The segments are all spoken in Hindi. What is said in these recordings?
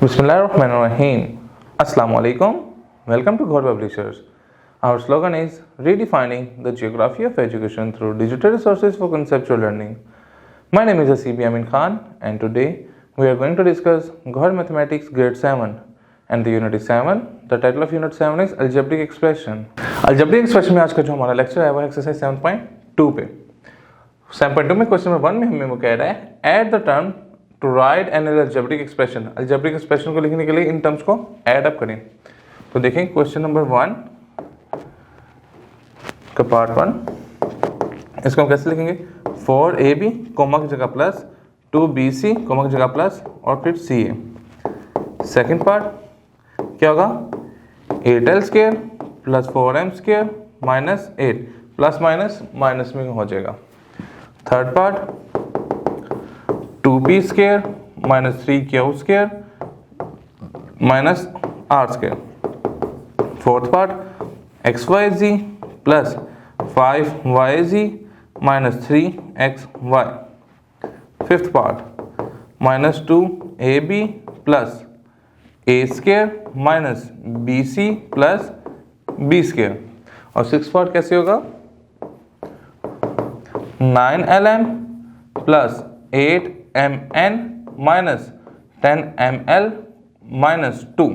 Bismillahirrahmanirrahim. Assalamu alaikum. Welcome to Ghor Publishers. Our slogan is redefining the geography of education through digital resources for conceptual learning. My name is Asibi Amin Khan and today we are going to discuss Ghor Mathematics Grade 7 and the Unit 7. The title of Unit 7 is Algebraic Expression. Algebraic Expression में आज का जो हमारा लेक्चर है वो एक्सरसाइज 7.2 पे 7.2 में क्वेश्चन नंबर 1 में हमें वो कह रहा है add the term to write an algebraic expression. Algebraic expression को लिखने के लिए इन टर्म्स को ऐड अप करें। तो देखें क्वेश्चन नंबर 1 का पार्ट 1, इसको हम कैसे लिखेंगे 4ab कोमा की जगह प्लस 2bc कोमा की जगह प्लस और फिर ca। सेकेंड पार्ट क्या होगा 8l square plus 4m square minus 8 plus minus minus में हो जाएगा। Third part 2p square minus 3q square minus r square. Fourth part xyz plus 5yz minus 3xy। Fifth part minus 2ab plus a square minus bc plus b square. और सिक्स पार्ट कैसे होगा 9ln plus 8mn minus 10ml minus 2।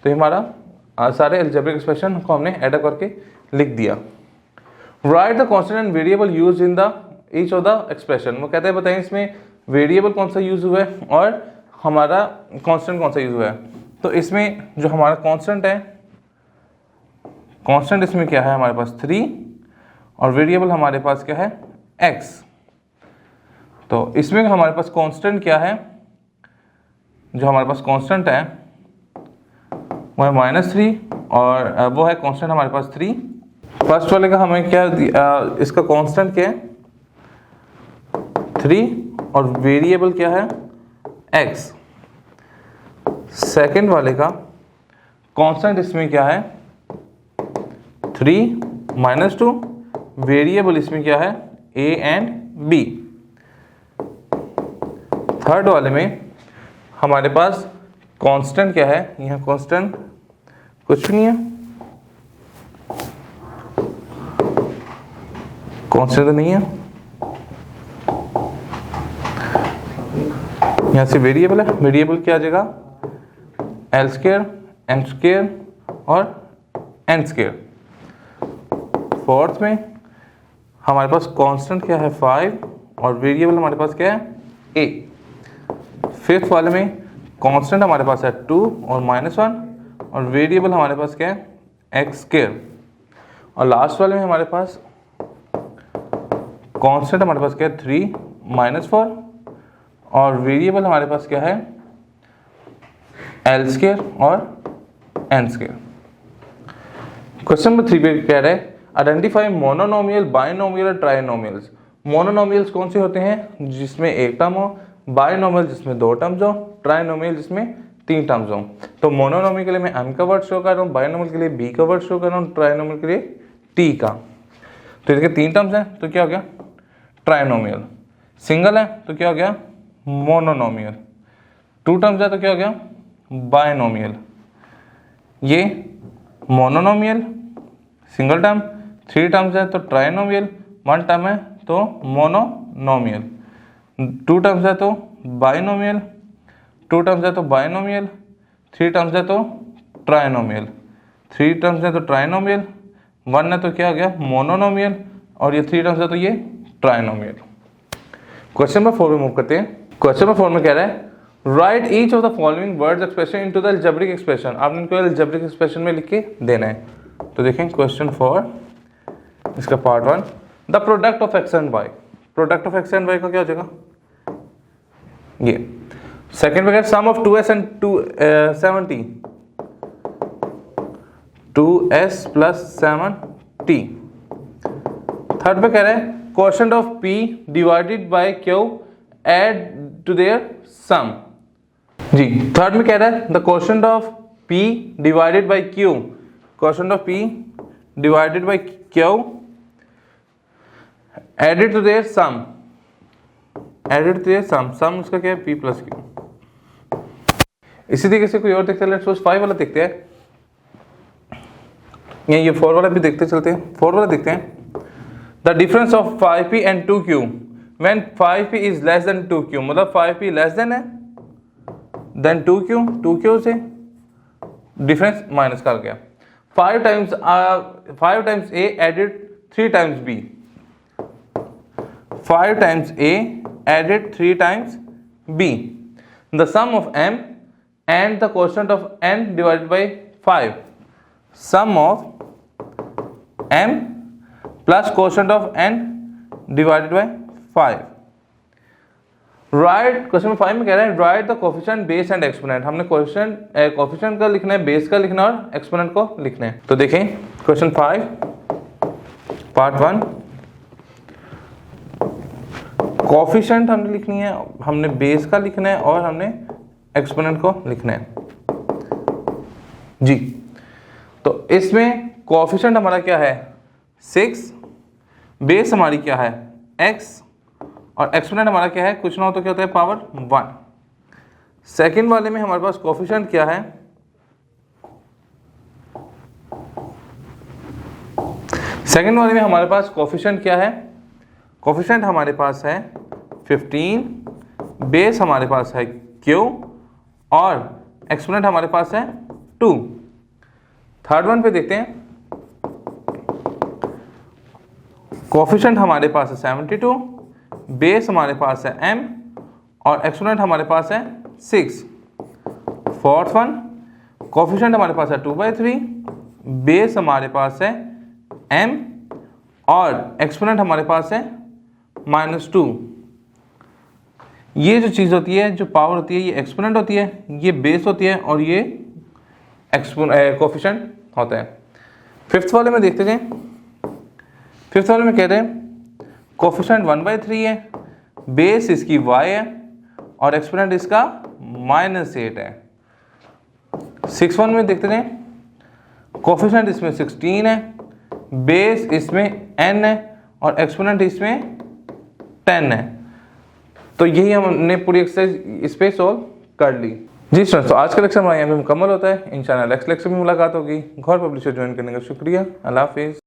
तो हमारा सारे अलजेब्रिक एक्सप्रेशन को हमने ऐड करके लिख दिया। Right the constant and variable use in the each of the expression. वो कहते हैं बताएं इसमें वेरिएबल कौन सा यूज हुआ है और हमारा कांस्टेंट कौन सा यूज हुआ है। तो इसमें जो हमारा कांस्टेंट है, कांस्टेंट इसमें क्या है हमारे पास 3 और वेरिएबल हमारे पास क्या है x। तो इसमें हमारे पास कांस्टेंट क्या है, जो हमारे पास कांस्टेंट है वो है -3 और वो है कांस्टेंट हमारे पास 3। फर्स्ट वाले का हमें क्या इसका कांस्टेंट क्या है 3 और वेरिएबल क्या है x। सेकंड वाले का कांस्टेंट इसमें क्या है 3 -2, वेरिएबल इसमें क्या है a एंड b। थर्ड वाले में हमारे पास कांस्टेंट क्या है, यहाँ कांस्टेंट कुछ नहीं है, कांस्टेंट तो नहीं है, यहाँ से वेरिएबल है। वेरिएबल क्या आ जाएगा l स्क्वायर m स्क्वायर और n स्क्वायर। फोर्थ में हमारे पास कांस्टेंट क्या है 5 और वेरिएबल हमारे पास क्या है a। फिफ्थ वाले में कांस्टेंट हमारे पास है 2 और -1 और वेरिएबल हमारे पास क्या है x स्क्वायर। और लास्ट वाले में हमारे पास कांस्टेंट हमारे पास क्या है 3 -4 और वेरिएबल हमारे पास क्या है l स्क्वायर और n स्क्वायर। क्वेश्चन नंबर 3 पे कह रहा है आइडेंटिफाई मोनोनोमियल, बाइनोमियल और ट्राइनोमियल्स। मोनोनोमियल्स कौन से होते हैं जिसमें एक टर्म हो, बाइनोमियल जिसमें 2 टर्म्स हो, ट्राइनोमियल जिसमें 3 टर्म्स हो। तो मोनोनोमियल के लिए मैं m का वर्ड शो कर रहा हूँ, बाइनोमियल के लिए b का वर्ड शो कर रहा हूँ, ट्राइनोमियल के लिए t का। तो इसके 3 टर्म्स हैं तो क्या हो गया ट्राइनोमियल। सिंगल है तो क्या हो गया मोनोनोमियल। 2 टर्म्स है तो क्या हो गया बाइनोमियल। ये मोनोनोमियल सिंगल टर्म, 3 टर्म्स है तो ट्राइनोमियल, 1 टर्म है तो मोनोनोमियल, 2 टर्म्स है तो बाइनोमियल, 2 टर्म्स है तो बाइनोमियल, 3 टर्म्स है तो ट्राइनोमियल, 3 टर्म्स है तो ट्राइनोमियल, 1 है तो क्या हो गया मोनोनोमियल और ये 3 टर्म्स है तो ये ट्राइनोमियल। क्वेश्चन नंबर 4 में मूव करते हैं। क्वेश्चन नंबर 4 में कह रहा है right each of the following words expression into the algebraic expression. आपने इनको अलजेब्रिक एक्सप्रेशन में लिख के देना है। तो देखें क्वेश्चन 4 इसका part 1 the product of X and Y. Product of X and Y का क्या हो जाएगा ये। सेकंड में sum of 2s and 70 2s plus 7t। Third पे कह रहे हैं quotient of p divided by q add to their sum. जी थर्ड में कह रहा है the quotient of p divided by q, quotient of p divided by q added to their some, added to their सम, सम उसका क्या है p प्लस q। इसी तरीके से कोई और देखते हैं, लेट्स सपोज 5 वाला देखते हैं, ये 4 वाला भी देखते चलते हैं। 4 वाला देखते हैं, the difference of 5p and 2q when 5p is less than 2q, मतलब 5p लेस देन है देन 2q से डिफरेंस माइनस कर गया। 5 times a added 3 times b, 5 times a added 3 times b, the sum of m and the quotient of n divided by 5, sum of m plus quotient of n divided by 5. Right, question number 5 में कह रहा है right the coefficient base and exponent. हमने कोफिशिएंट का लिखना है, बेस का लिखना है और एक्सपोनेंट को लिखना है। तो देखें क्वेश्चन 5 पार्ट 1, कोफिशिएंट हमने लिखनी है, हमने बेस का लिखना है और हमने एक्सपोनेंट को लिखना है जी। तो इसमें कोफिशिएंट हमारा क्या है 6, बेस हमारी क्या है x और एक्सपोनेंट हमारा क्या है, कुछ ना हो तो क्या होता है पावर 1। सेकंड वाले में हमारे पास कोफिशिएंट क्या है, सेकंड वाले में हमारे पास कोफिशिएंट क्या है, कोफिशिएंट हमारे पास है 15, बेस हमारे पास है q और एक्सपोनेंट हमारे पास है 2। थर्ड वन पे देखते हैं, कोफिशिएंट हमारे पास है 72, बेस हमारे पास है m और एक्सपोनेंट हमारे पास है 6। फोर्थ वन, कोफिशिएंट हमारे पास है 2/3, बेस हमारे पास है m और एक्सपोनेंट हमारे पास है -2। ये जो चीज़ होती है, जो पावर होती है, ये एक्सपोनेंट होती है, ये बेस होती है और ये कोफिशिएंट होता है। फिफ्थ वाले में देखते हैं, फिफ्थ वाले में कह रहे हैं कोफिशिएंट 1/3 है, बेस इसकी y है और एक्सपोनेंट इसका -8 है। सिक्स वन में देखते हैं कोफिशिएंट इसमें 16 है, बेस इसमें n है और एक्सपोनेंट इसमें 10 है। तो यही हमने पूरी एक्सरसाइज इस पे सॉल्व कर ली जी स्टूडेंट्स। तो आज का लेक्चर हमारा यहाँ पे मुकम्मल होता है। इंशाल्लाह नेक्स्ट लेक्चर में मुलाकात होगी। गौहर पब्लिशर ज्वाइन करने का शुक्रिया। अल्लाह हाफिज़।